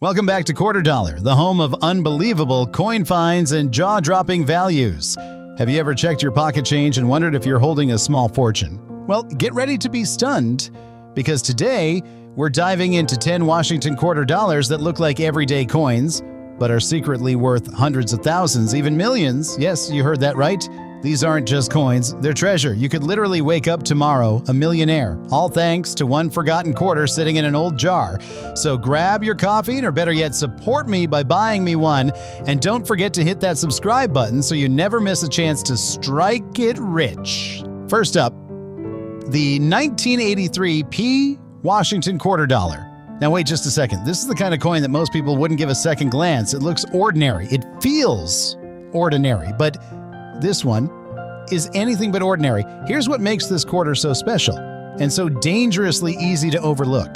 Welcome back to Quarter Dollar, the home of unbelievable coin finds and jaw-dropping values. Have you ever checked your pocket change and wondered if you're holding a small fortune? Well, get ready to be stunned, because today we're diving into 10 Washington quarter dollars that look like everyday coins, but are secretly worth hundreds of thousands, even millions. Yes, you heard that right. These aren't just coins, they're treasure. You could literally wake up tomorrow a millionaire, all thanks to one forgotten quarter sitting in an old jar. So grab your coffee, or better yet, support me by buying me one. And don't forget to hit that subscribe button so you never miss a chance to strike it rich. First up, the 1983 P Washington quarter dollar. Now wait just a second. This is the kind of coin that most people wouldn't give a second glance. It looks ordinary. It feels ordinary, but this one is anything but ordinary. Here's what makes this quarter so special and so dangerously easy to overlook.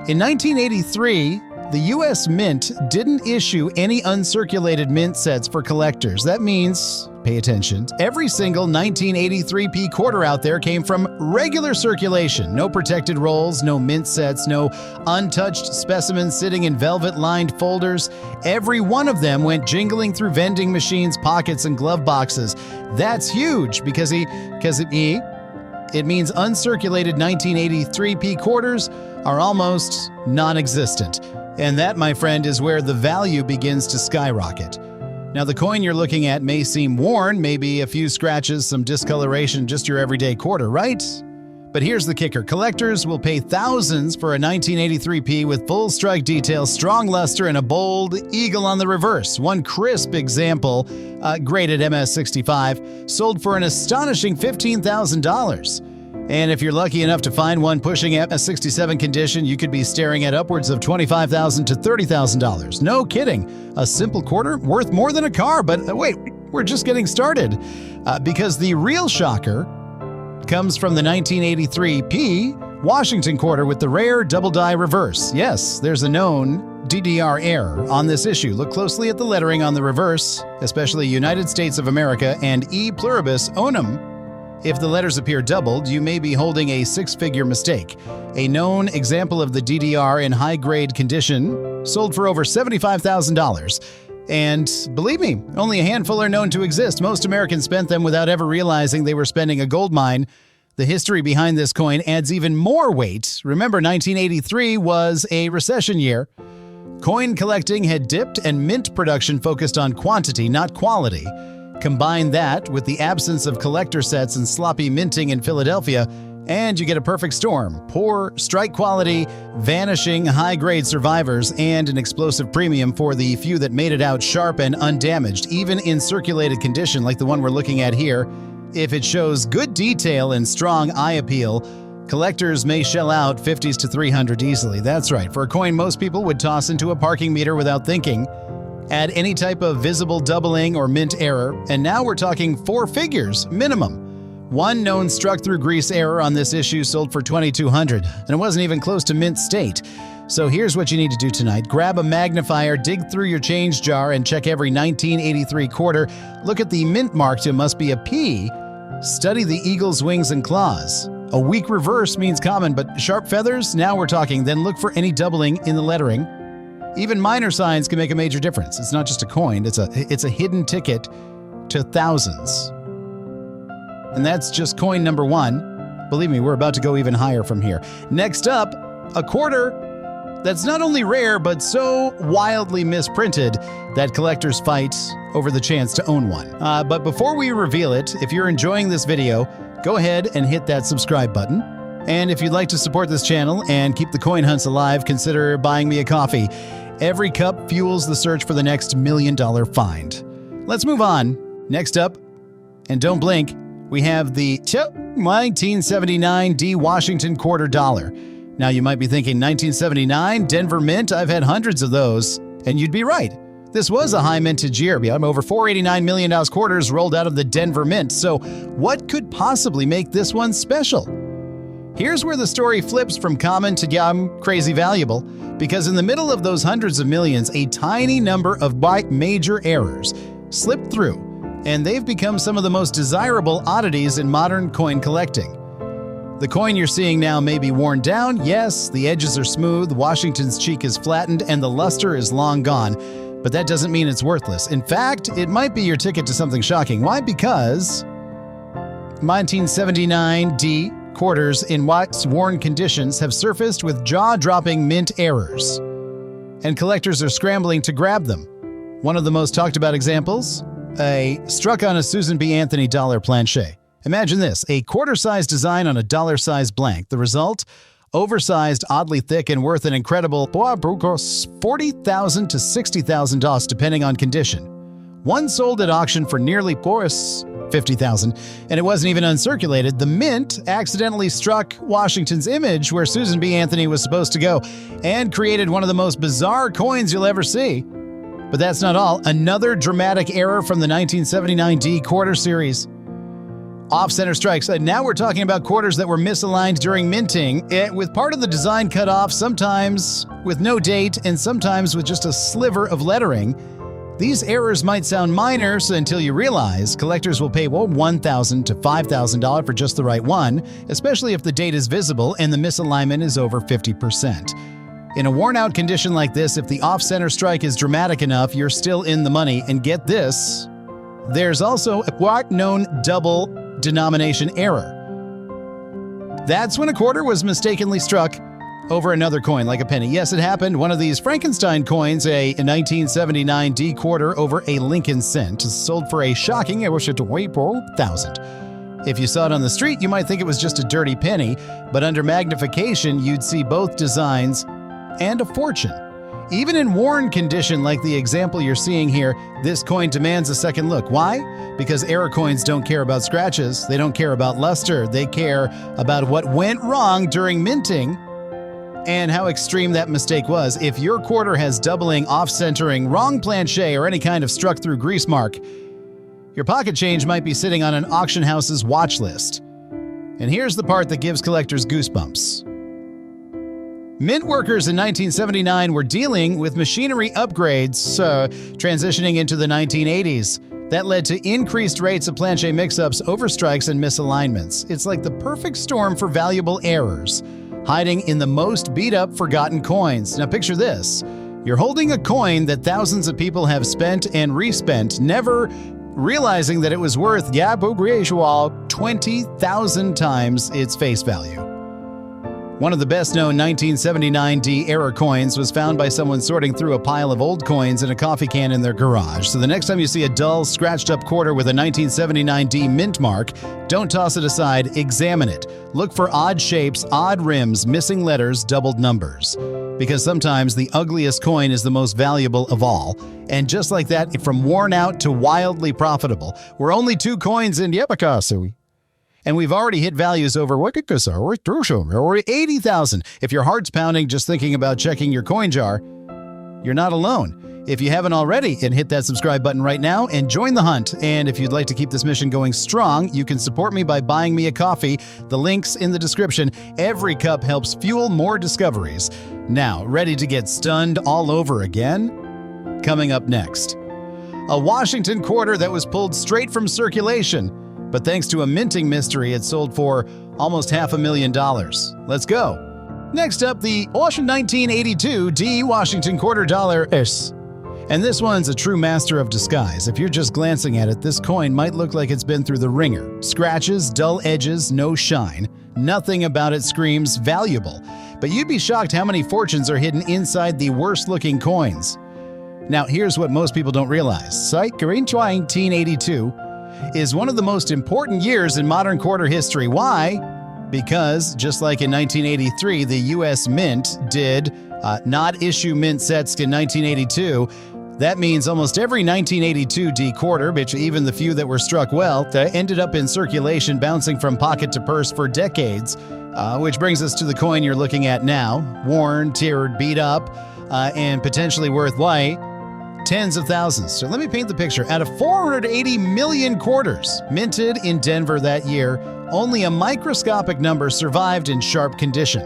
In 1983, the U.S. Mint didn't issue any uncirculated mint sets for collectors. That means, pay attention, every single 1983p quarter out there came from regular circulation. No protected rolls, no mint sets, no untouched specimens sitting in velvet-lined folders. Every one of them went jingling through vending machines, pockets, and glove boxes. That's huge because it means uncirculated 1983p quarters are almost non-existent. And that, my friend, is where the value begins to skyrocket. Now, the coin you're looking at may seem worn, maybe a few scratches, some discoloration, just your everyday quarter, right? But here's the kicker. Collectors will pay thousands for a 1983p with full strike details, strong luster, and a bold eagle on the reverse. One crisp example, graded MS65, sold for an astonishing $15,000. And if you're lucky enough to find one pushing at a 67 condition, you could be staring at upwards of $25,000 to $30,000. No kidding. A simple quarter worth more than a car. But wait, we're just getting started. Because the real shocker comes from the 1983p Washington quarter with the rare double die reverse. Yes, there's a known DDR error on this issue. Look closely at the lettering on the reverse, especially United States of America and E pluribus unum. If the letters appear doubled, you may be holding a six-figure mistake. A known example of the DDR in high-grade condition sold for over $75,000. And believe me, only a handful are known to exist. Most Americans spent them without ever realizing they were spending a gold mine. The history behind this coin adds even more weight. Remember, 1983 was a recession year. Coin collecting had dipped and mint production focused on quantity, not quality. Combine that with the absence of collector sets and sloppy minting in Philadelphia, and you get a perfect storm. Poor strike quality, vanishing high-grade survivors, and an explosive premium for the few that made it out sharp and undamaged, even in circulated condition like the one we're looking at here. If it shows good detail and strong eye appeal, collectors may shell out $50s to $300 easily. That's right, for a coin most people would toss into a parking meter without thinking. Add any type of visible doubling or mint error, and now we're talking four figures minimum. One known struck-through grease error on this issue sold for $2,200, and it wasn't even close to mint state. So here's what you need to do tonight. Grab a magnifier, dig through your change jar, and check every 1983 quarter. Look at the mint mark, it must be a P. Study the eagle's wings and claws. A weak reverse means common, but sharp feathers? Now we're talking. Then look for any doubling in the lettering. Even minor signs can make a major difference. It's not just a coin, it's a hidden ticket to thousands. And that's just coin number one. Believe me, we're about to go even higher from here. Next up, a quarter that's not only rare, but so wildly misprinted that collectors fight over the chance to own one. But before we reveal it, if you're enjoying this video, go ahead and hit that subscribe button. And if you'd like to support this channel and keep the coin hunts alive, consider buying me a coffee. Every cup fuels the search for the next $1 million find. Let's move on. Next up, and don't blink, we have the 1979 D Washington quarter dollar. Now you might be thinking, 1979, Denver Mint? I've had hundreds of those. And you'd be right. This was a high mintage year. Over $489 million quarters rolled out of the Denver Mint. So what could possibly make this one special? Here's where the story flips from common to crazy valuable, because in the middle of those hundreds of millions, a tiny number of major errors slipped through, and they've become some of the most desirable oddities in modern coin collecting. The The coin you're seeing now may be worn down, yes, the edges are smooth, Washington's cheek is flattened, and the luster is long gone. But that doesn't mean it's worthless. In fact, it might be your ticket to something shocking. Why? Because 1979 D quarters in worn conditions have surfaced with jaw-dropping mint errors, and collectors are scrambling to grab them. One of the most talked about examples? Struck on a Susan B. Anthony dollar planchet. Imagine this, a quarter-size design on a dollar-size blank. The result? Oversized, oddly thick, and worth an incredible $40,000 to $60,000 depending on condition. One sold at auction for nearly $50,000, and it wasn't even uncirculated. The mint accidentally struck Washington's image where Susan B. Anthony was supposed to go and created one of the most bizarre coins you'll ever see. But that's not all. Another dramatic error from the 1979 D quarter series. Off-center strikes. Now we're talking about quarters that were misaligned during minting, with part of the design cut off, sometimes with no date and sometimes with just a sliver of lettering. These errors might sound minor until you realize collectors will pay $1,000 to $5,000 for just the right one, especially if the date is visible and the misalignment is over 50%. In a worn-out condition like this, if the off-center strike is dramatic enough, you're still in the money. And get this, there's also a known double denomination error. That's when a quarter was mistakenly struck over another coin, like a penny. Yes, it happened. One of these Frankenstein coins, a 1979 D quarter over a Lincoln cent, sold for a shocking $1,000. If you saw it on the street, you might think it was just a dirty penny, but under magnification, you'd see both designs and a fortune. Even in worn condition like the example you're seeing here, this coin demands a second look. Why? Because error coins don't care about scratches, they don't care about luster, they care about what went wrong during minting and how extreme that mistake was. If your quarter has doubling, off-centering, wrong planchet, or any kind of struck-through grease mark, your pocket change might be sitting on an auction house's watch list. And here's the part that gives collectors goosebumps. Mint workers in 1979 were dealing with machinery upgrades, transitioning into the 1980s. That led to increased rates of planchet mix-ups, overstrikes, and misalignments. It's like the perfect storm for valuable errors, hiding in the most beat-up, forgotten coins. Now picture this. You're holding a coin that thousands of people have spent and respent, never realizing that it was worth 20,000 times its face value. One of the best-known 1979 D error coins was found by someone sorting through a pile of old coins in a coffee can in their garage. So the next time you see a dull, scratched-up quarter with a 1979 D mint mark, don't toss it aside, examine it. Look for odd shapes, odd rims, missing letters, doubled numbers. Because sometimes the ugliest coin is the most valuable of all. And just like that, from worn out to wildly profitable, we're only 2 coins in Yepakasui. And we've already hit values over 80,000. If your heart's pounding just thinking about checking your coin jar, you're not alone. If you haven't already, hit that subscribe button right now and join the hunt. And if you'd like to keep this mission going strong, you can support me by buying me a coffee. The link's in the description. Every cup helps fuel more discoveries. Now, ready to get stunned all over again? Coming up next, a Washington quarter that was pulled straight from circulation. But thanks to a minting mystery, it sold for almost $500,000. Let's go. Next up, the 1982 D Washington quarter dollar S. And this one's a true master of disguise. If you're just glancing at it, this coin might look like it's been through the ringer. Scratches, dull edges, no shine. Nothing about it screams valuable. But you'd be shocked how many fortunes are hidden inside the worst-looking coins. Now, here's what most people don't realize. 1982 is one of the most important years in modern quarter history. Why? Because, just like in 1983, the U.S. Mint did not issue mint sets in 1982, that means almost every 1982 D quarter, which even the few that were struck well, ended up in circulation, bouncing from pocket to purse for decades, which brings us to the coin you're looking at now, worn, teared, beat up, and potentially worth tens of thousands. So let me paint the picture. Out of 480 million quarters minted in Denver that year, only a microscopic number survived in sharp condition.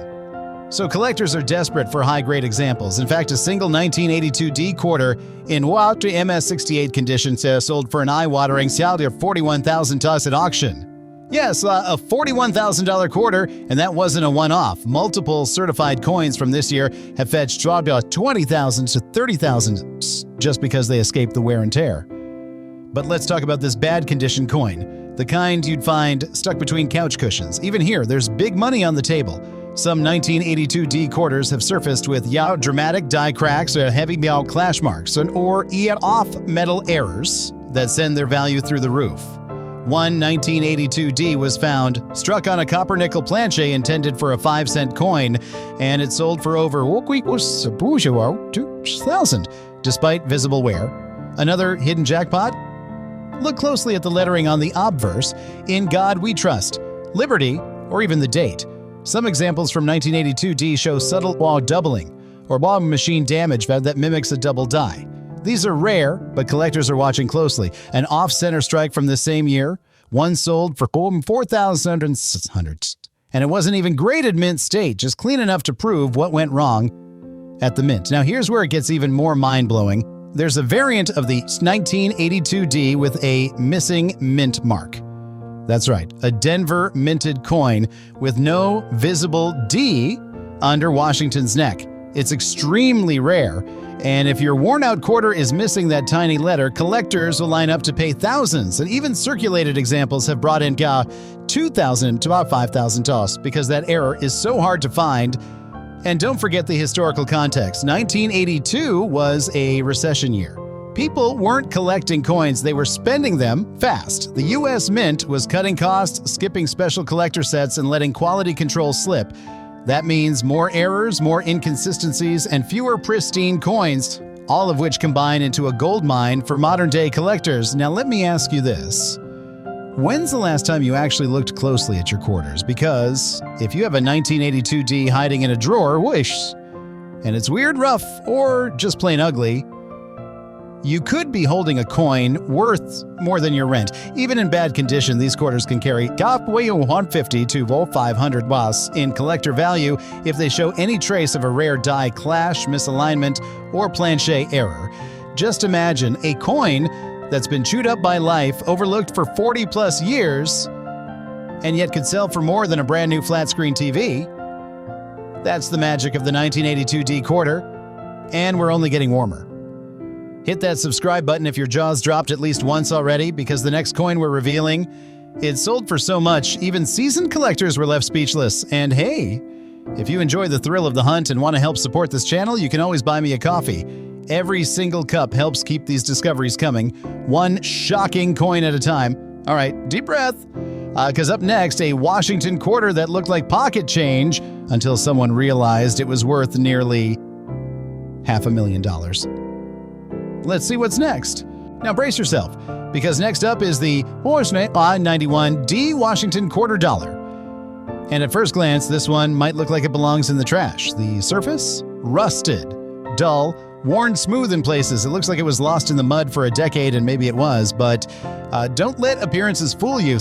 So collectors are desperate for high-grade examples. In fact, a single 1982 D quarter in MS68 condition sold for an eye-watering $41,000 at auction. Yes, a $41,000 quarter, and that wasn't a one-off. Multiple certified coins from this year have fetched about $20,000 to $30,000 just because they escaped the wear and tear. But let's talk about this bad condition coin, the kind you'd find stuck between couch cushions. Even here, there's big money on the table. Some 1982D quarters have surfaced with dramatic die cracks or heavy clash marks or off-metal errors that send their value through the roof. One 1982D was found struck on a copper-nickel planchet intended for a 5-cent coin, and it sold for over $2,000 despite visible wear. Another hidden jackpot? Look closely at the lettering on the obverse, "In God We Trust," "Liberty," or even the date. Some examples from 1982D show subtle wall doubling or wall machine damage that mimics a double die. These are rare, but collectors are watching closely. An off-center strike from the same year, one sold for $4,600, and it wasn't even graded mint state, just clean enough to prove what went wrong at the mint. Now here's where it gets even more mind-blowing. There's a variant of the 1982D with a missing mint mark. That's right, a Denver minted coin with no visible D under Washington's neck. It's extremely rare, and if your worn-out quarter is missing that tiny letter, collectors will line up to pay thousands, and even circulated examples have brought in $2,000 to about $5,000 because that error is so hard to find. And don't forget the historical context. 1982 was a recession year. People weren't collecting coins, they were spending them fast. The U.S. Mint was cutting costs, skipping special collector sets, and letting quality control slip. That means more errors, more inconsistencies, and fewer pristine coins, all of which combine into a gold mine for modern-day collectors. Now let me ask you this. When's the last time you actually looked closely at your quarters? Because if you have a 1982D hiding in a drawer, and it's weird, rough, or just plain ugly, you could be holding a coin worth more than your rent. Even in bad condition, these quarters can carry $150 to $500 in collector value if they show any trace of a rare die clash, misalignment, or planchet error. Just imagine a coin that's been chewed up by life, overlooked for 40-plus years, and yet could sell for more than a brand new flat-screen TV. That's the magic of the 1982D quarter, and we're only getting warmer. Hit that subscribe button if your jaw's dropped at least once already, because the next coin we're revealing, it sold for so much, even seasoned collectors were left speechless. And hey, if you enjoy the thrill of the hunt and want to help support this channel, you can always buy me a coffee. Every single cup helps keep these discoveries coming, one shocking coin at a time. All right, deep breath, because up next, a Washington quarter that looked like pocket change until someone realized it was worth nearly $500,000. Let's see what's next. Now brace yourself, because next up is the I-91D Washington quarter dollar. And at first glance, this one might look like it belongs in the trash. The surface? Rusted, dull, worn smooth in places. It looks like it was lost in the mud for a decade, and maybe it was, but don't let appearances fool you,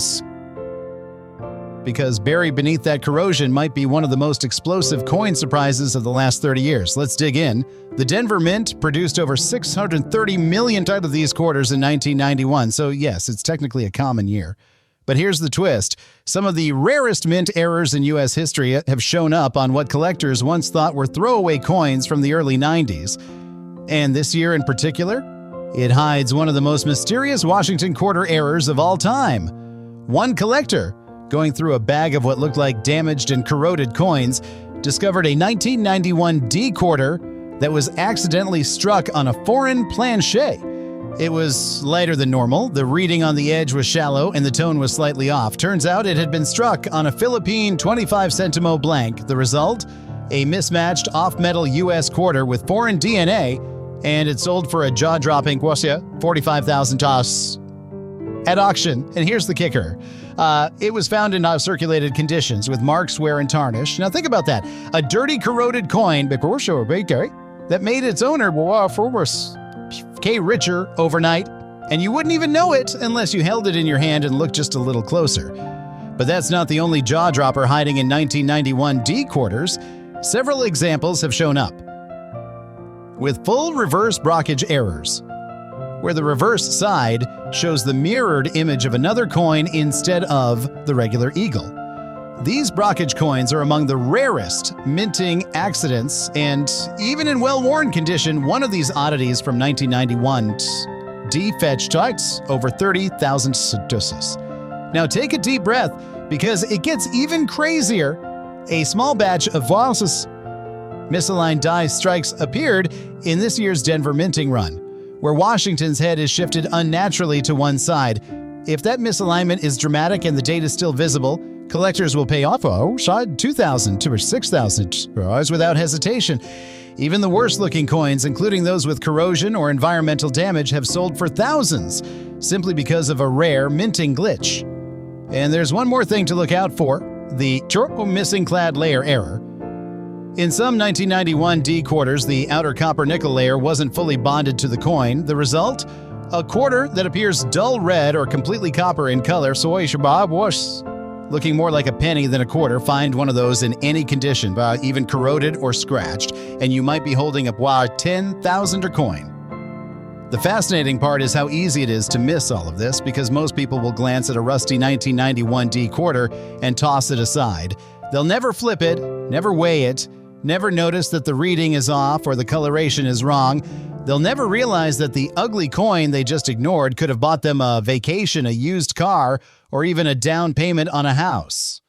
because buried beneath that corrosion might be one of the most explosive coin surprises of the last 30 years. Let's dig in. The Denver Mint produced over 630 million type of these quarters in 1991, so yes, it's technically a common year. But here's the twist. Some of the rarest mint errors in U.S. history have shown up on what collectors once thought were throwaway coins from the early 90s. And this year in particular, it hides one of the most mysterious Washington quarter errors of all time. One collector, going through a bag of what looked like damaged and corroded coins, discovered a 1991 D quarter that was accidentally struck on a foreign planchet. It was lighter than normal, the reading on the edge was shallow, and the tone was slightly off. Turns out it had been struck on a Philippine 25 centimo blank. The result? A mismatched off-metal U.S. quarter with foreign DNA, and it sold for a jaw-dropping $45,000 at auction. And here's the kicker. It was found in circulated conditions with marks, wear, and tarnish. Now think about that. A dirty, corroded coin that made its owner richer overnight, and you wouldn't even know it unless you held it in your hand and looked just a little closer. But that's not the only jaw-dropper hiding in 1991 D quarters. Several examples have shown up with full reverse brockage errors. where the reverse side shows the mirrored image of another coin instead of the regular eagle. These brockage coins are among the rarest minting accidents, and even in well-worn condition, one of these oddities from 1991 fetched over 30,000 seduces. Now take a deep breath, because it gets even crazier. A small batch of misaligned die strikes appeared in this year's Denver minting run, where Washington's head is shifted unnaturally to one side. If that misalignment is dramatic and the date is still visible, collectors will pay off $2,000 to $6,000 without hesitation. Even the worst-looking coins, including those with corrosion or environmental damage, have sold for thousands simply because of a rare minting glitch. And there's one more thing to look out for: the missing clad layer error. In some 1991 D quarters, the outer copper nickel layer wasn't fully bonded to the coin. The result? A quarter that appears dull red or completely copper in color, looking more like a penny than a quarter. Find one of those in any condition, even corroded or scratched, and you might be holding a 10,000 coin. The fascinating part is how easy it is to miss all of this, because most people will glance at a rusty 1991 D quarter and toss it aside. They'll never flip it, never weigh it, never notice that the reading is off or the coloration is wrong. They'll never realize that the ugly coin they just ignored could have bought them a vacation, a used car, or even a down payment on a house.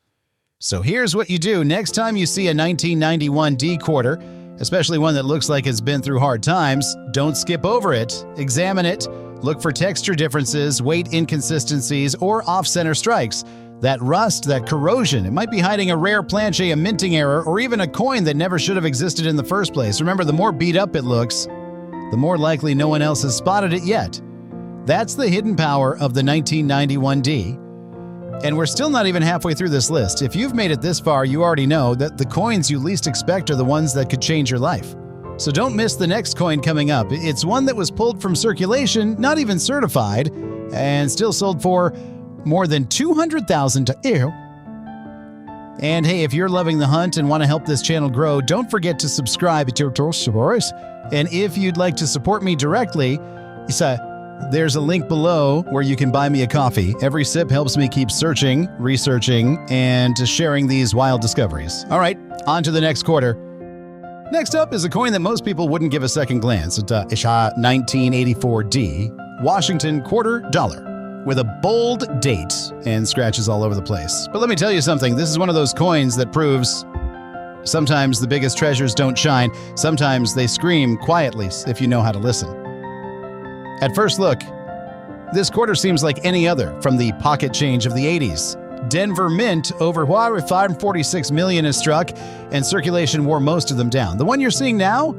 So here's what you do next time you see a 1991 D quarter, especially one that looks like it's been through hard times. Don't skip over it. Examine it. Look for texture differences, weight inconsistencies, or off-center strikes. That rust, that corrosion, it might be hiding a rare planchet, a minting error, or even a coin that never should have existed in the first place. Remember, the more beat up it looks, the more likely no one else has spotted it yet. That's the hidden power of the 1991 D. And we're still not even halfway through this list. If you've made it this far, you already know that the coins you least expect are the ones that could change your life. So don't miss the next coin coming up. It's one that was pulled from circulation, not even certified, and still sold for more than $200,000. And hey, if you're loving the hunt and want to help this channel grow, don't forget to subscribe. And if you'd like to support me directly, there's a link below where you can buy me a coffee. Every sip helps me keep searching, researching, and sharing these wild discoveries. All right, on to the next quarter. Next up is a coin that most people wouldn't give a second glance. It's a 1984 D Washington $quarter, with a bold date and scratches all over the place. But let me tell you something. This is one of those coins that proves sometimes the biggest treasures don't shine. Sometimes they scream quietly if you know how to listen. At first look, this quarter seems like any other from the pocket change of the 80s. Denver Mint over 546 million is struck, and circulation wore most of them down. The one you're seeing now?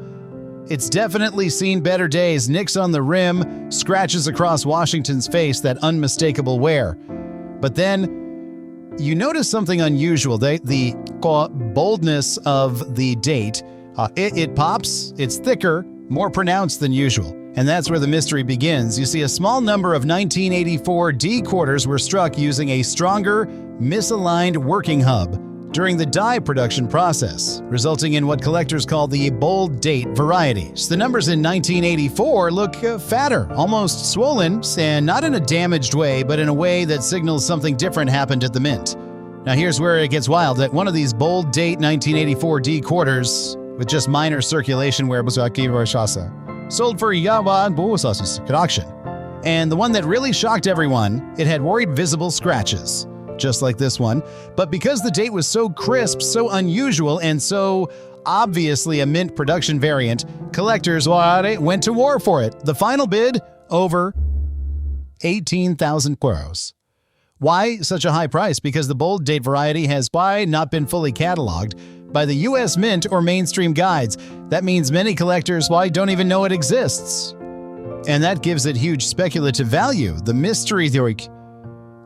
It's definitely seen better days. Nicks on the rim, scratches across Washington's face, that unmistakable wear. But then you notice something unusual. The boldness of the date. It pops, it's thicker, more pronounced than usual. And that's where the mystery begins. You see, a small number of 1984 D quarters were struck using a stronger, misaligned working hub during the die production process, resulting in what collectors call the bold date variety. So the numbers in 1984 look fatter, almost swollen, and not in a damaged way, but in a way that signals something different happened at the mint. Now here's where it gets wild. That one of these bold date 1984 D quarters with just minor circulation wear sold for at auction. And the one that really shocked everyone, it had worried visible scratches, just like this one. But because the date was so crisp, so unusual, and so obviously a mint production variant, collectors went to war for it. The final bid, over 18,000 euros. Why such a high price? Because the bold date variety has not been fully cataloged by the U.S. Mint or mainstream guides. That means many collectors don't even know it exists. And that gives it huge speculative value. The mystery theory,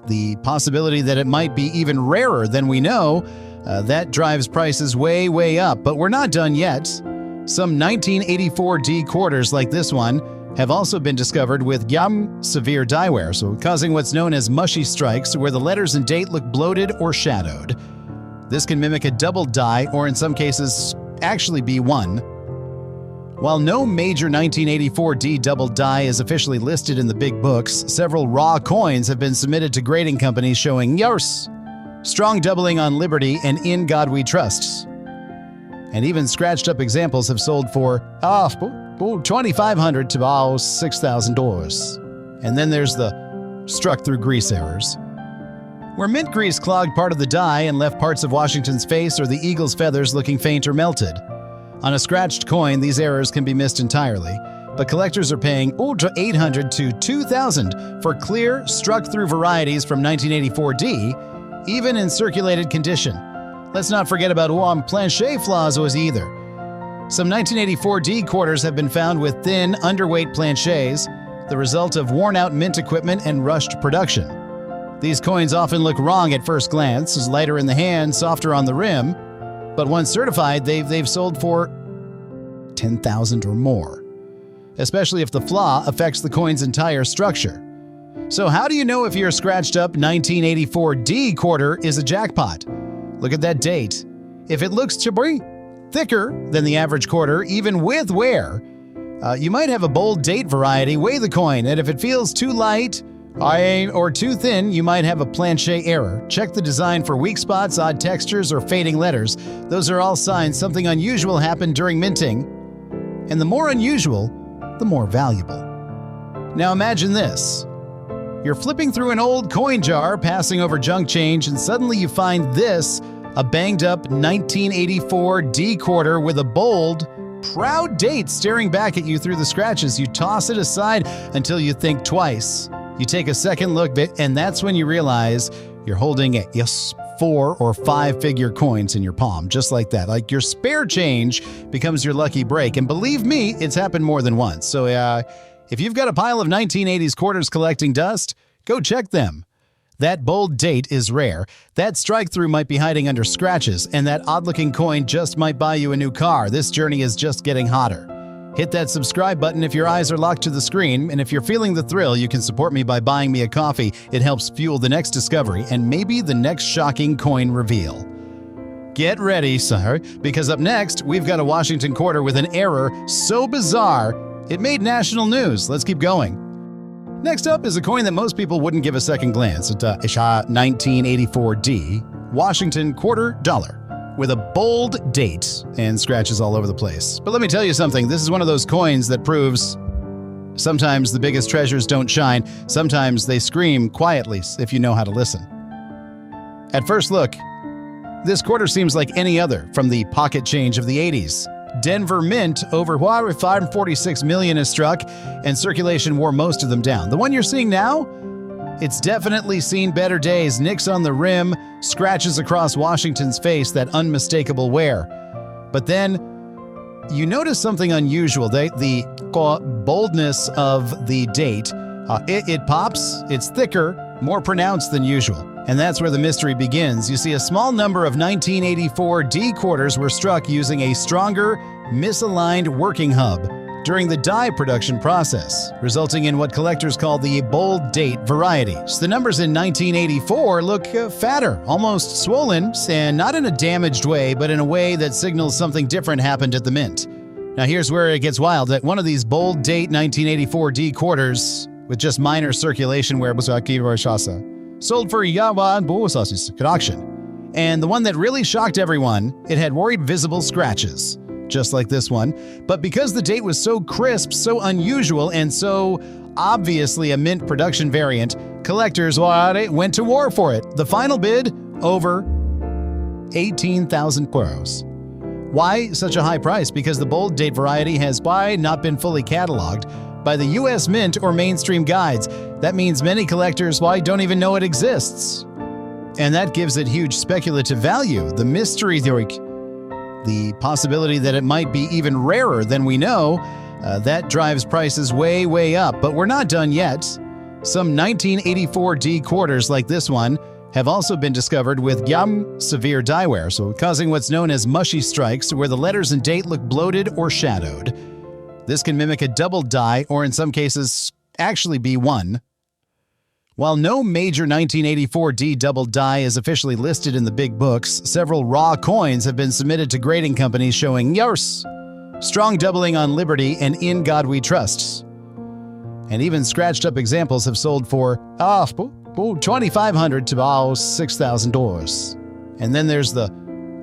the possibility that it might be even rarer than we know, that drives prices way, way up. But we're not done yet. Some 1984 D quarters like this one have also been discovered with severe die wear, so causing what's known as mushy strikes, where the letters and date look bloated or shadowed. This can mimic a double die, or in some cases, actually be one. While no major 1984D double die is officially listed in the big books, several raw coins have been submitted to grading companies showing yours, strong doubling on Liberty and In God We Trust. And even scratched-up examples have sold for $2,500 to about $6,000. And then there's the struck through grease errors, where mint grease clogged part of the die and left parts of Washington's face or the eagle's feathers looking faint or melted. On a scratched coin, these errors can be missed entirely, but collectors are paying $800 to $2,000 for clear, struck-through varieties from 1984D, even in circulated condition. Let's not forget about planchet flaws either. Some 1984D quarters have been found with thin, underweight planchets, the result of worn-out mint equipment and rushed production. These coins often look wrong at first glance, as lighter in the hand, softer on the rim, but once certified, they've sold for $10,000 or more, especially if the flaw affects the coin's entire structure. So how do you know if your scratched-up 1984D quarter is a jackpot? Look at that date. If it looks thicker than the average quarter, even with wear, you might have a bold date variety. Weigh the coin, and if it feels too light or too thin, you might have a planchet error. Check the design for weak spots, odd textures, or fading letters. Those are all signs something unusual happened during minting. And the more unusual, the more valuable. Now imagine this. You're flipping through an old coin jar, passing over junk change, and suddenly you find this, a banged-up 1984D quarter with a bold, proud date staring back at you through the scratches. You toss it aside until you think twice. You take a second look, and that's when you realize you're holding 4 or 5-figure coins in your palm, just like that. Like your spare change becomes your lucky break. And believe me, it's happened more than once. So if you've got a pile of 1980s quarters collecting dust, go check them. That bold date is rare. That strike-through might be hiding under scratches, and that odd-looking coin just might buy you a new car. This journey is just getting hotter. Hit that subscribe button if your eyes are locked to the screen, and if you're feeling the thrill, you can support me by buying me a coffee. It helps fuel the next discovery and maybe the next shocking coin reveal. Get ready, sir, because up next, we've got a Washington quarter with an error so bizarre, it made national news. Let's keep going. Next up is a coin that most people wouldn't give a second glance. It's a 1984D Washington quarter dollar, with a bold date and scratches all over the place. But let me tell you something, this is one of those coins that proves sometimes the biggest treasures don't shine, sometimes they scream quietly if you know how to listen. At first look, this quarter seems like any other from the pocket change of the 80s. Denver Mint over 546 million is struck, and circulation wore most of them down. The one you're seeing now? It's definitely seen better days. Nicks on the rim, scratches across Washington's face, that unmistakable wear. But then you notice something unusual. The boldness of the date. It pops, it's thicker, more pronounced than usual. And that's where the mystery begins. You see, a small number of 1984D quarters were struck using a stronger, misaligned working hub during the die production process, resulting in what collectors call the bold date variety. So the numbers in 1984 look fatter, almost swollen, and not in a damaged way, but in a way that signals something different happened at the mint. Now here's where it gets wild. That one of these bold date 1984D quarters with just minor circulation wear was sold for at auction. And the one that really shocked everyone, it had worried visible scratches, just like this one. But because the date was so crisp, so unusual, and so obviously a mint production variant, collectors went to war for it. The final bid, over 18,000 euros. Why such a high price? Because the bold date variety has not been fully cataloged by the U.S. Mint or mainstream guides. That means many collectors don't even know it exists. And that gives it huge speculative value. The mystery theory, the possibility that it might be even rarer than we know, that drives prices way, way up. But we're not done yet. Some 1984D quarters like this one have also been discovered with severe die wear, so causing what's known as mushy strikes, where the letters and date look bloated or shadowed. This can mimic a double die, or in some cases, actually be one. While no major 1984D double die is officially listed in the big books, several raw coins have been submitted to grading companies showing yours, strong doubling on liberty, and in God we trust. And even scratched-up examples have sold for $2,500 to about $6,000. And then there's the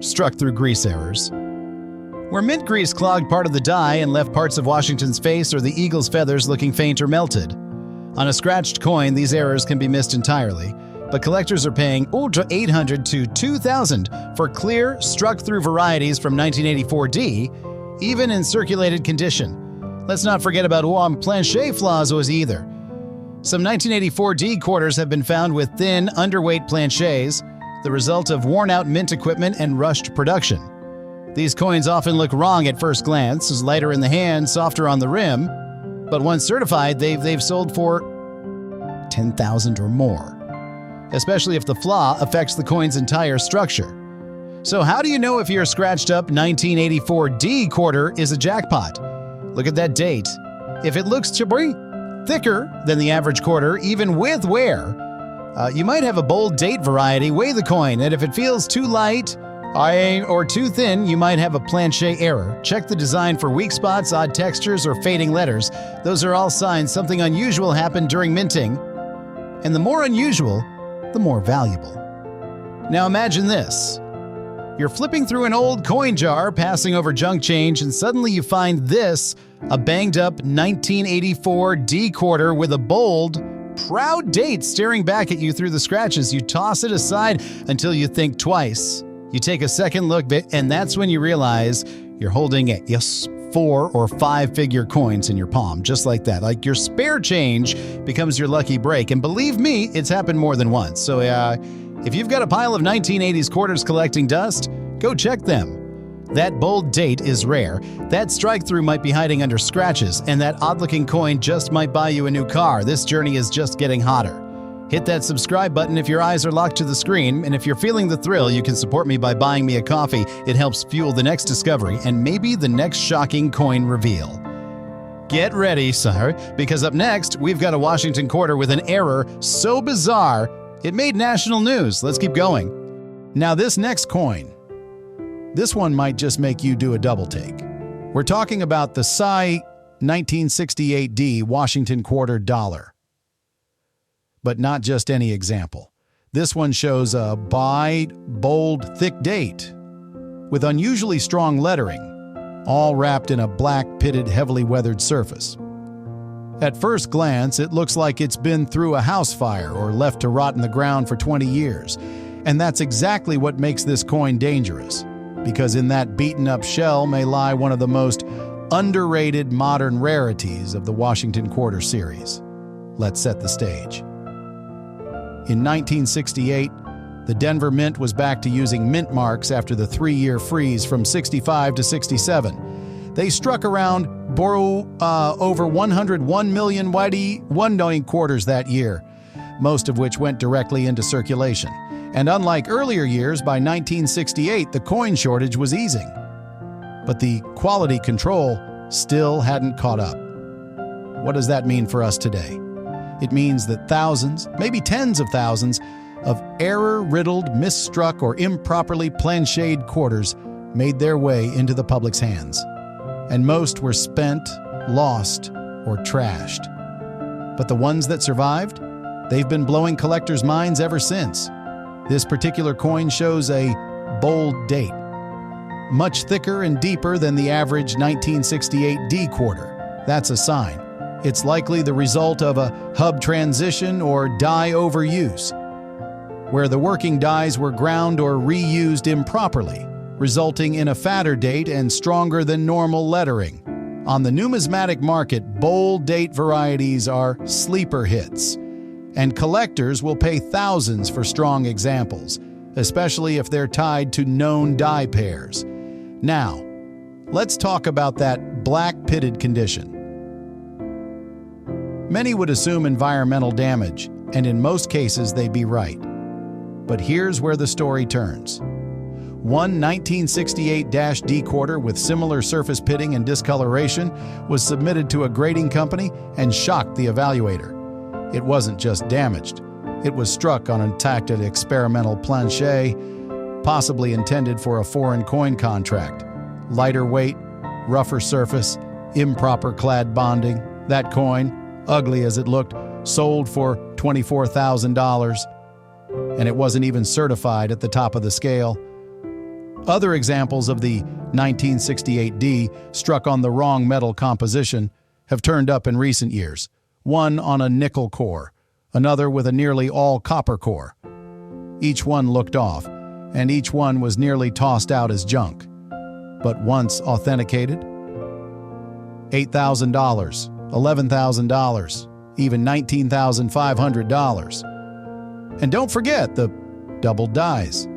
struck-through grease errors, where mint grease clogged part of the die and left parts of Washington's face or the eagle's feathers looking faint or melted. On a scratched coin, these errors can be missed entirely, but collectors are paying $800 to $2,000 for clear, struck-through varieties from 1984D, even in circulated condition. Let's not forget about planchet flaws either. Some 1984D quarters have been found with thin, underweight planchets, the result of worn-out mint equipment and rushed production. These coins often look wrong at first glance, as lighter in the hand, softer on the rim, but once certified, they've sold for $10,000 or more, especially if the flaw affects the coin's entire structure. So how do you know if your scratched-up 1984D quarter is a jackpot? Look at that date. If it looks thicker than the average quarter, even with wear, you might have a bold date variety. Weigh the coin, and if it feels too light or too thin, you might have a planchet error. Check the design for weak spots, odd textures, or fading letters. Those are all signs something unusual happened during minting. And the more unusual, the more valuable. Now imagine this. You're flipping through an old coin jar, passing over junk change, and suddenly you find this, a banged-up 1984 D quarter with a bold, proud date staring back at you through the scratches. You toss it aside until you think twice. You take a second look, and that's when you realize you're holding 4 or 5 figure coins in your palm, just like that. Like your spare change becomes your lucky break. And believe me, it's happened more than once. So if you've got a pile of 1980s quarters collecting dust, go check them. That bold date is rare. That strike-through might be hiding under scratches, and that odd-looking coin just might buy you a new car. This journey is just getting hotter. Hit that subscribe button if your eyes are locked to the screen, and if you're feeling the thrill, you can support me by buying me a coffee. It helps fuel the next discovery and maybe the next shocking coin reveal. Get ready, sir, because up next, we've got a Washington quarter with an error so bizarre, it made national news. Let's keep going. Now this next coin, this one might just make you do a double take. We're talking about the Psy 1968D Washington quarter dollar. But not just any example. This one shows a bold, thick date with unusually strong lettering, all wrapped in a black, pitted, heavily weathered surface. At first glance, it looks like it's been through a house fire or left to rot in the ground for 20 years. And that's exactly what makes this coin dangerous, because in that beaten-up shell may lie one of the most underrated modern rarities of the Washington Quarter series. Let's set the stage. In 1968, the Denver Mint was back to using mint marks after the 3-year freeze from 65 to 67. They struck around over 101 million $1 quarters that year, most of which went directly into circulation. And unlike earlier years, by 1968, the coin shortage was easing. But the quality control still hadn't caught up. What does that mean for us today? It means that thousands, maybe tens of thousands, of error-riddled, misstruck, or improperly planchéed quarters made their way into the public's hands. And most were spent, lost, or trashed. But the ones that survived? They've been blowing collectors' minds ever since. This particular coin shows a bold date, much thicker and deeper than the average 1968 D quarter. That's a sign. It's likely the result of a hub transition or die overuse, where the working dies were ground or reused improperly, resulting in a fatter date and stronger than normal lettering. On the numismatic market, bold date varieties are sleeper hits, and collectors will pay thousands for strong examples, especially if they're tied to known die pairs. Now, let's talk about that black pitted condition. Many would assume environmental damage, and in most cases they'd be right. But here's where the story turns. One 1968-D quarter with similar surface pitting and discoloration was submitted to a grading company and shocked the evaluator. It wasn't just damaged. It was struck on an attacked experimental planchet, possibly intended for a foreign coin contract. Lighter weight, rougher surface, improper clad bonding. That coin, ugly as it looked, sold for $24,000, and it wasn't even certified at the top of the scale. Other examples of the 1968D struck on the wrong metal composition have turned up in recent years, one on a nickel core, another with a nearly all copper core. Each one looked off, and each one was nearly tossed out as junk. But once authenticated, $8,000, $11,000, even $19,500. And don't forget the double dies.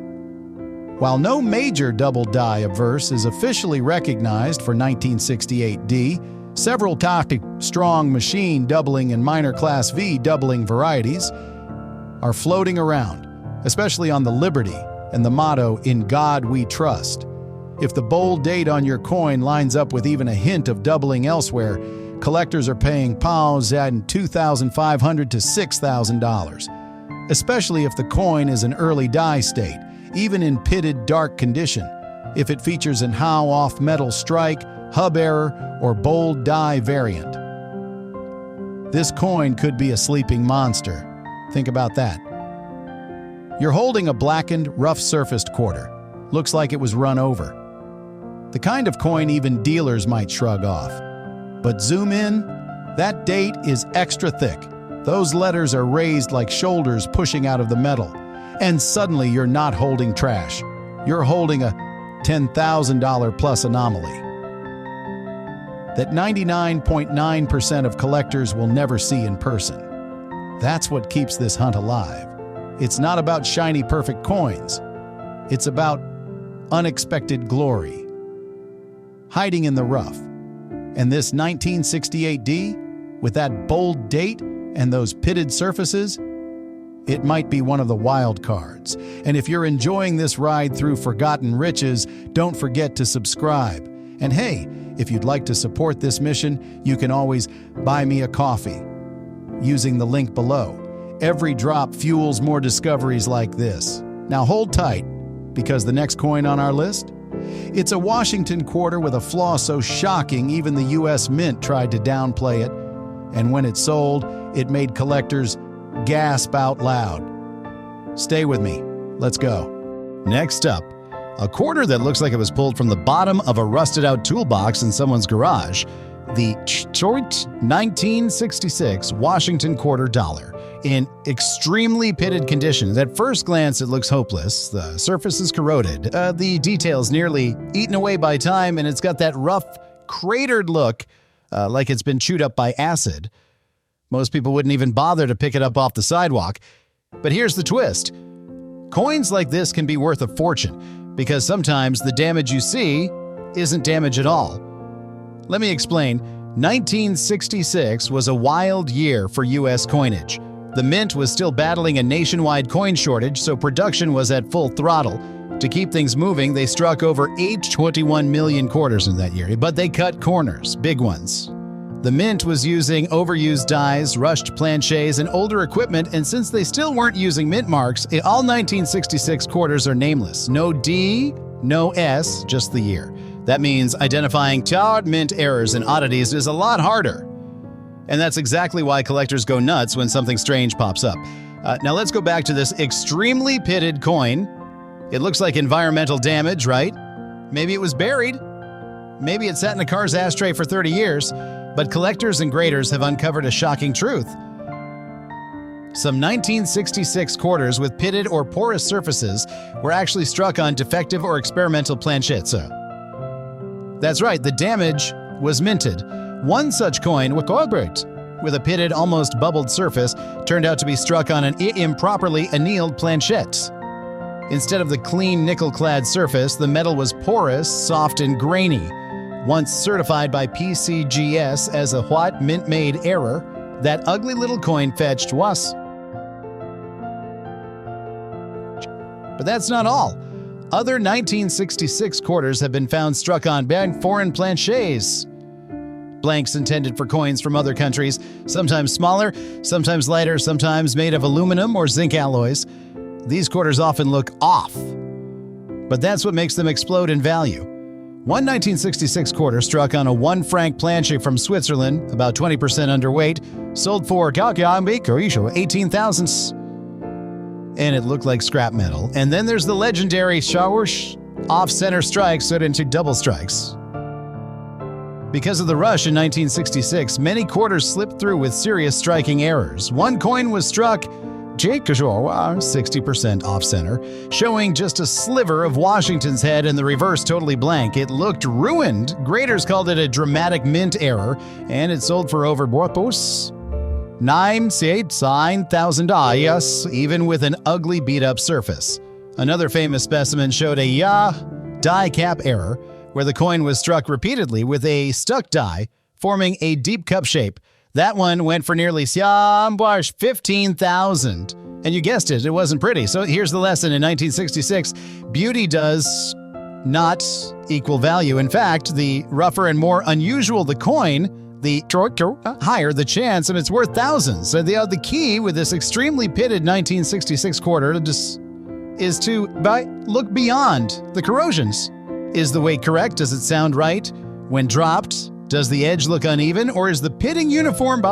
While no major double die obverse is officially recognized for 1968D, several tactic strong machine doubling and minor class V doubling varieties are floating around, especially on the Liberty and the motto, "In God We Trust." If the bold date on your coin lines up with even a hint of doubling elsewhere, collectors are paying pounds adding $2,500 to $6,000, especially if the coin is an early die state, even in pitted dark condition, if it features an Howe off-metal strike, hub error, or bold die variant. This coin could be a sleeping monster. Think about that. You're holding a blackened, rough-surfaced quarter. Looks like it was run over. The kind of coin even dealers might shrug off. But zoom in, that date is extra thick. Those letters are raised like shoulders pushing out of the metal. And suddenly you're not holding trash. You're holding a $10,000 plus anomaly that 99.9% of collectors will never see in person. That's what keeps this hunt alive. It's not about shiny, perfect coins. It's about unexpected glory, hiding in the rough. And this 1968D, with that bold date and those pitted surfaces, it might be one of the wild cards. And if you're enjoying this ride through forgotten riches, don't forget to subscribe. And hey, if you'd like to support this mission, you can always buy me a coffee using the link below. Every drop fuels more discoveries like this. Now hold tight, because the next coin on our list, it's a Washington quarter with a flaw so shocking even the U.S. Mint tried to downplay it. And when it sold, it made collectors gasp out loud. Stay with me. Let's go. Next up, a quarter that looks like it was pulled from the bottom of a rusted-out toolbox in someone's garage. The Detroit 1966 Washington quarter dollar in extremely pitted conditions. At first glance, it looks hopeless. The surface is corroded. The details nearly eaten away by time, and it's got that rough, cratered look, like it's been chewed up by acid. Most people wouldn't even bother to pick it up off the sidewalk. But here's the twist. Coins like this can be worth a fortune, because sometimes the damage you see isn't damage at all. Let me explain. 1966 was a wild year for U.S. coinage. The Mint was still battling a nationwide coin shortage, so production was at full throttle. To keep things moving, they struck over 21 million quarters in that year, but they cut corners, big ones. The Mint was using overused dies, rushed planchets, and older equipment, and since they still weren't using mint marks, all 1966 quarters are nameless. No D, no S, just the year. That means identifying tarred mint errors and oddities is a lot harder. And that's exactly why collectors go nuts when something strange pops up. Now let's go back to this extremely pitted coin. It looks like environmental damage, right? Maybe it was buried. Maybe it sat in a car's ashtray for 30 years. But collectors and graders have uncovered a shocking truth. Some 1966 quarters with pitted or porous surfaces were actually struck on defective or experimental planchets. That's right, the damage was minted. One such coin, with a pitted, almost bubbled surface, turned out to be struck on an improperly annealed planchette. Instead of the clean nickel-clad surface, the metal was porous, soft, and grainy. Once certified by PCGS as a what mint-made error, that ugly little coin fetched was. But that's not all. Other 1966 quarters have been found struck on foreign planchets. Blanks intended for coins from other countries, sometimes smaller, sometimes lighter, sometimes made of aluminum or zinc alloys. These quarters often look off. But that's what makes them explode in value. One 1966 quarter struck on a 1 franc planchet from Switzerland, about 20% underweight, sold for 18,000. And it looked like scrap metal. And then there's the legendary Shawosh off-center strike stood into double strikes. Because of the rush in 1966, many quarters slipped through with serious striking errors. One coin was struck 60% off-center, showing just a sliver of Washington's head and the reverse totally blank. It looked ruined. Graders called it a dramatic mint error, and it sold for over $9,000, even with an ugly beat-up surface. Another famous specimen showed a die cap error, where the coin was struck repeatedly with a stuck die, forming a deep cup shape. That one went for nearly 15,000. And you guessed it, it wasn't pretty. So here's the lesson in 1966. Beauty does not equal value. In fact, the rougher and more unusual the coin, the higher the chance, and it's worth thousands. So the key with this extremely pitted 1966 quarter is to look beyond the corrosions. Is the weight correct? Does it sound right? When dropped, does the edge look uneven, or is the pitting uniform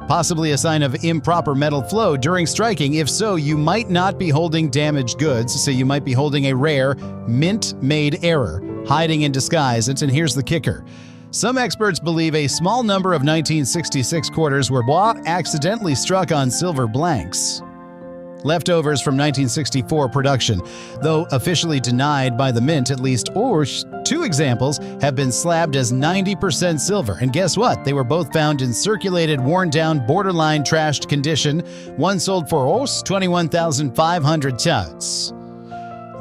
possibly a sign of improper metal flow during striking? If so, you might not be holding damaged goods, so you might be holding a rare mint-made error, hiding in disguise. And here's the kicker. Some experts believe a small number of 1966 quarters were accidentally struck on silver blanks. Leftovers from 1964 production, though officially denied by the mint, at least two examples have been slabbed as 90% silver. And guess what? They were both found in circulated, worn-down, borderline trashed condition. One sold for 21,500 tuts.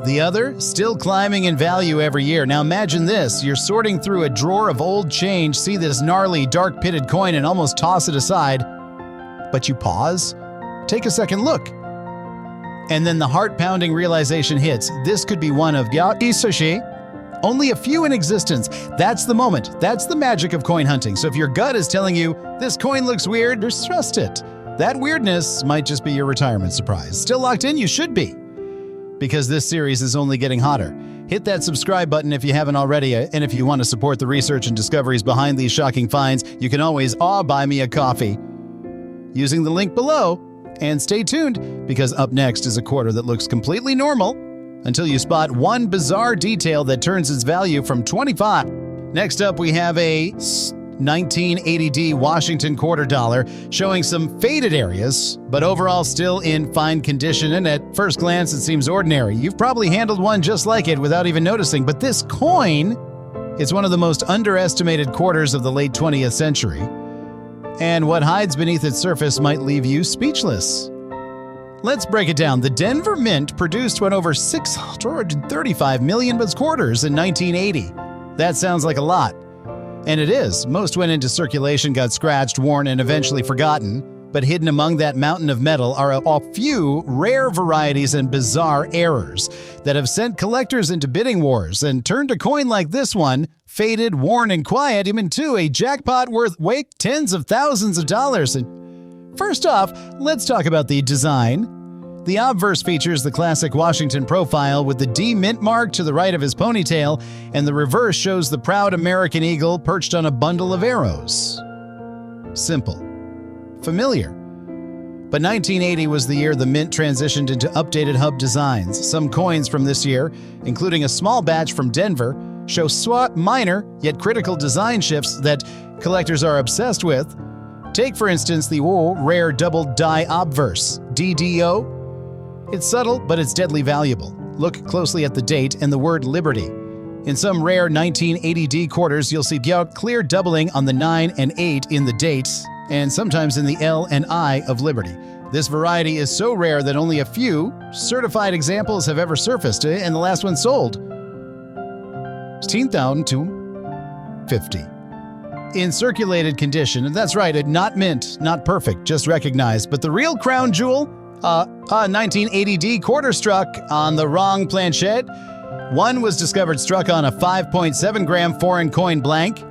The other, still climbing in value every year. Now imagine this. You're sorting through a drawer of old change, see this gnarly, dark-pitted coin and almost toss it aside. But you pause, take a second look. And then the heart-pounding realization hits. This could be one of only a few in existence. That's the moment. That's the magic of coin hunting. So if your gut is telling you, this coin looks weird, just trust it. That weirdness might just be your retirement surprise. Still locked in? You should be. Because this series is only getting hotter. Hit that subscribe button if you haven't already. And if you want to support the research and discoveries behind these shocking finds, you can always buy me a coffee using the link below. And stay tuned, because up next is a quarter that looks completely normal until you spot one bizarre detail that turns its value from 25. Next up, we have a 1980D Washington quarter dollar showing some faded areas, but overall still in fine condition, and at first glance it seems ordinary. You've probably handled one just like it without even noticing, but this coin is one of the most underestimated quarters of the late 20th century. And what hides beneath its surface might leave you speechless. Let's break it down. The Denver Mint produced over 635 million quarters in 1980. That sounds like a lot. And it is. Most went into circulation, got scratched, worn, and eventually forgotten. But hidden among that mountain of metal are a few rare varieties and bizarre errors that have sent collectors into bidding wars and turned a coin like this one, faded, worn, and quiet, into a jackpot worth tens of thousands of dollars. And first off, let's talk about the design. The obverse features the classic Washington profile with the D mint mark to the right of his ponytail, and the reverse shows the proud American eagle perched on a bundle of arrows. Simple. Familiar. But 1980 was the year the mint transitioned into updated hub designs. Some coins from this year, including a small batch from Denver, show minor yet critical design shifts that collectors are obsessed with. Take, for instance, the rare double die obverse, DDO. It's subtle, but it's deadly valuable. Look closely at the date and the word Liberty. In some rare 1980D quarters, you'll see clear doubling on the 9 and 8 in the dates, and sometimes in the L and I of Liberty. This variety is so rare that only a few certified examples have ever surfaced, and the last one sold 16,250. In circulated condition, and that's right, not mint, not perfect, just recognized. But the real crown jewel, a 1980D quarter struck on the wrong planchet. One was discovered struck on a 5.7 gram foreign coin blank.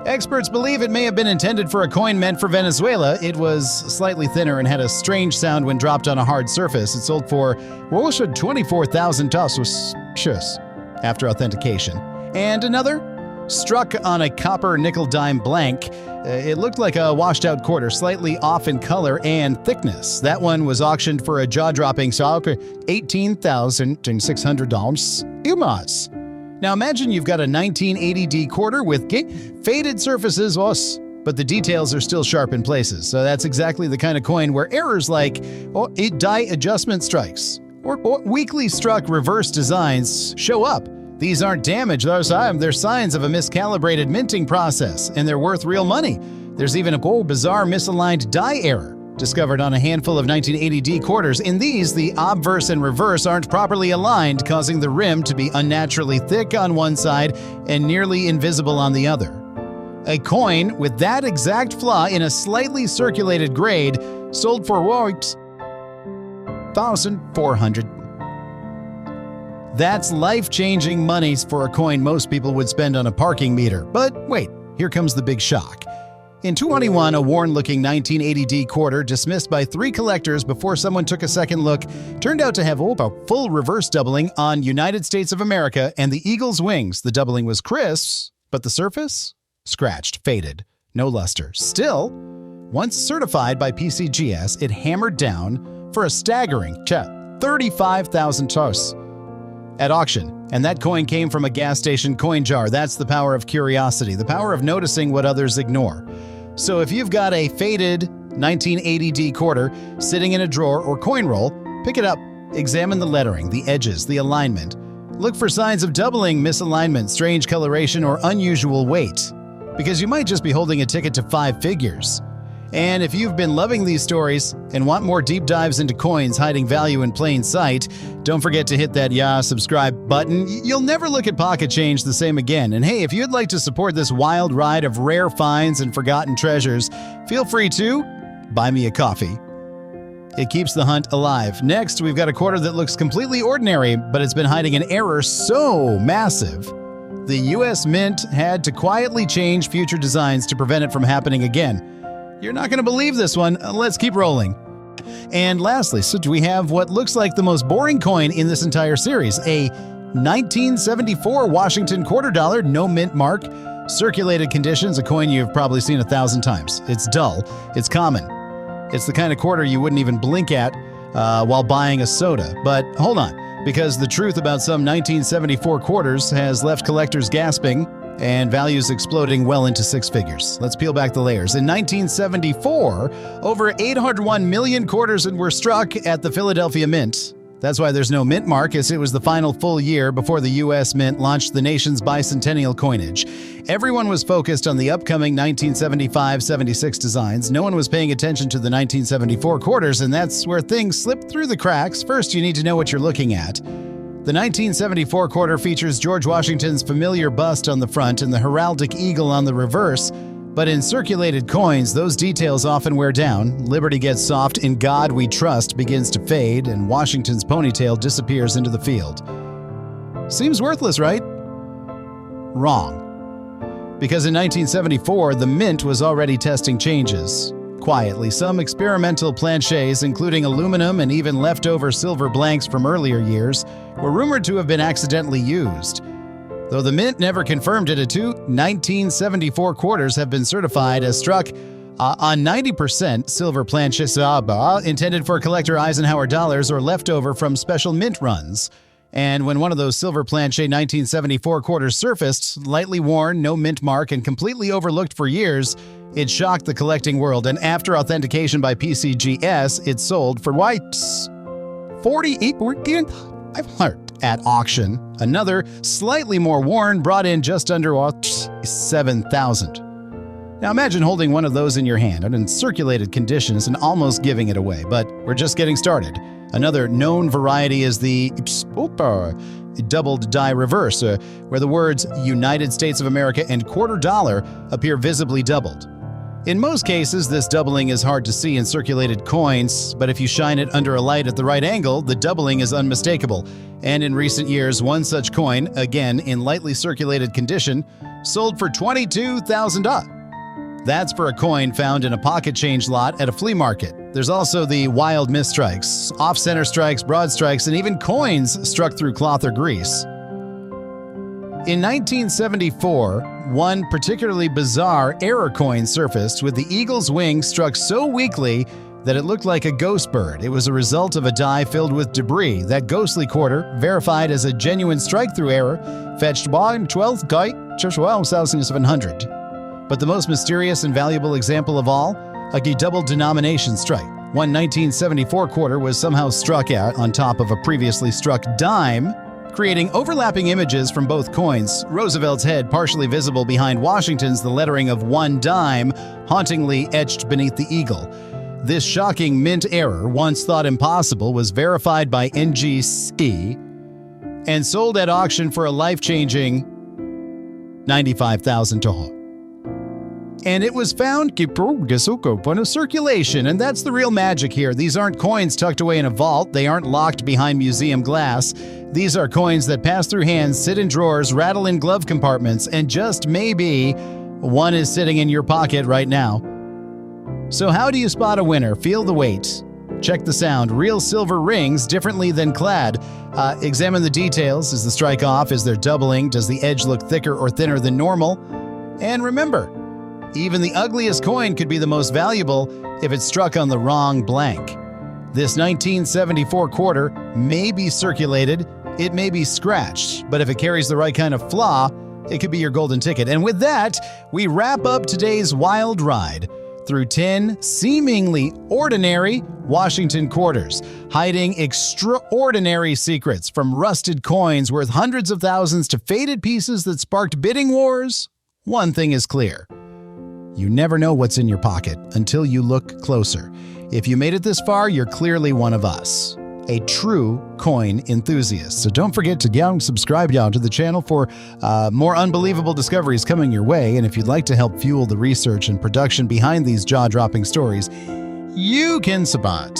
Experts believe it may have been intended for a coin meant for Venezuela. It was slightly thinner and had a strange sound when dropped on a hard surface. It sold for 24,000 pesos after authentication. And another struck on a copper nickel dime blank. It looked like a washed-out quarter, slightly off in color and thickness. That one was auctioned for a jaw-dropping $18,600 UMAS. Now imagine you've got a 1980D quarter with faded surfaces, but the details are still sharp in places. So that's exactly the kind of coin where errors like die adjustment strikes or weakly struck reverse designs show up. These aren't damage, they're signs of a miscalibrated minting process, and they're worth real money. There's even a bizarre misaligned die error discovered on a handful of 1980D quarters. In these, the obverse and reverse aren't properly aligned, causing the rim to be unnaturally thick on one side and nearly invisible on the other. A coin with that exact flaw in a slightly circulated grade sold for $1,400. That's life-changing money for a coin most people would spend on a parking meter. But wait, here comes the big shock. In 2021, a worn-looking 1980D quarter dismissed by 3 collectors before someone took a second look turned out to have a full reverse doubling on United States of America and the eagle's wings. The doubling was crisp, but the surface? Scratched, faded, no luster. Still, once certified by PCGS, it hammered down for a staggering 35,000 pesos at auction. And that coin came from a gas station coin jar. That's the power of curiosity, the power of noticing what others ignore. So if you've got a faded 1980D quarter sitting in a drawer or coin roll, pick it up, examine the lettering, the edges, the alignment. Look for signs of doubling, misalignment, strange coloration, or unusual weight, because you might just be holding a ticket to 5 figures. And if you've been loving these stories and want more deep dives into coins hiding value in plain sight, don't forget to hit that subscribe button. You'll never look at pocket change the same again. And hey, if you'd like to support this wild ride of rare finds and forgotten treasures, feel free to buy me a coffee. It keeps the hunt alive. Next, we've got a quarter that looks completely ordinary, but it's been hiding an error so massive, the U.S. Mint had to quietly change future designs to prevent it from happening again. You're not going to believe this one. Let's keep rolling. And lastly, so do we have what looks like the most boring coin in this entire series, a 1974 Washington quarter dollar, no mint mark, circulated conditions, a coin you've probably seen 1,000 times. It's dull. It's common. It's the kind of quarter you wouldn't even blink at while buying a soda. But hold on, because the truth about some 1974 quarters has left collectors gasping and values exploding well into 6 figures. Let's peel back the layers. In 1974, over 801 million quarters were struck at the Philadelphia Mint. That's why there's no mint mark, as it was the final full year before the U.S. Mint launched the nation's bicentennial coinage. Everyone was focused on the upcoming 1975-76 designs. No one was paying attention to the 1974 quarters, and that's where things slipped through the cracks. First, you need to know what you're looking at. The 1974 quarter features George Washington's familiar bust on the front and the heraldic eagle on the reverse, but in circulated coins, those details often wear down. Liberty gets soft, In God We Trust begins to fade, and Washington's ponytail disappears into the field. Seems worthless, right? Wrong. Because in 1974, the Mint was already testing changes. Quietly, some experimental planchets, including aluminum and even leftover silver blanks from earlier years, were rumored to have been accidentally used. Though the Mint never confirmed it, 1974 quarters have been certified as struck on 90% silver planchets intended for collector Eisenhower dollars or leftover from special mint runs. And when one of those silver planchet 1974 quarters surfaced, lightly worn, no mint mark, and completely overlooked for years, it shocked the collecting world. And after authentication by PCGS, it sold for $48,500 at auction. Another, slightly more worn, brought in just under $7,000. Now imagine holding one of those in your hand and in circulated conditions and almost giving it away, but we're just getting started. Another known variety is the doubled die reverse, where the words United States of America and quarter dollar appear visibly doubled. In most cases, this doubling is hard to see in circulated coins, but if you shine it under a light at the right angle, the doubling is unmistakable. And in recent years, one such coin, again in lightly circulated condition, sold for $22,000. That's for a coin found in a pocket change lot at a flea market. There's also the wild misstrikes, off-center strikes, broad strikes, and even coins struck through cloth or grease. In 1974, one particularly bizarre error coin surfaced with the eagle's wing struck so weakly that it looked like a ghost bird. It was a result of a die filled with debris. That ghostly quarter, verified as a genuine strike-through error, fetched by 12,700. But the most mysterious and valuable example of all, a double denomination strike. One 1974 quarter was somehow struck out on top of a previously struck dime, creating overlapping images from both coins. Roosevelt's head partially visible behind Washington's, the lettering of one dime hauntingly etched beneath the eagle. This shocking mint error, once thought impossible, was verified by NGC and sold at auction for a life-changing 95,000 toho. And it was found in circulation, and that's the real magic here. These aren't coins tucked away in a vault. They aren't locked behind museum glass. These are coins that pass through hands, sit in drawers, rattle in glove compartments, and just maybe one is sitting in your pocket right now. So how do you spot a winner? Feel the weight. Check the sound. Real silver rings differently than clad. Examine the details. Is the strike off? Is there doubling? Does the edge look thicker or thinner than normal? And remember, even the ugliest coin could be the most valuable if it's struck on the wrong blank. This 1974 quarter may be circulated, it may be scratched, but if it carries the right kind of flaw, it could be your golden ticket. And with that, we wrap up today's wild ride through 10 seemingly ordinary Washington quarters, hiding extraordinary secrets from rusted coins worth hundreds of thousands to faded pieces that sparked bidding wars. One thing is clear. You never know what's in your pocket until you look closer. If you made it this far, you're clearly one of us, a true coin enthusiast. So don't forget to subscribe to the channel for more unbelievable discoveries coming your way. And if you'd like to help fuel the research and production behind these jaw-dropping stories, you can support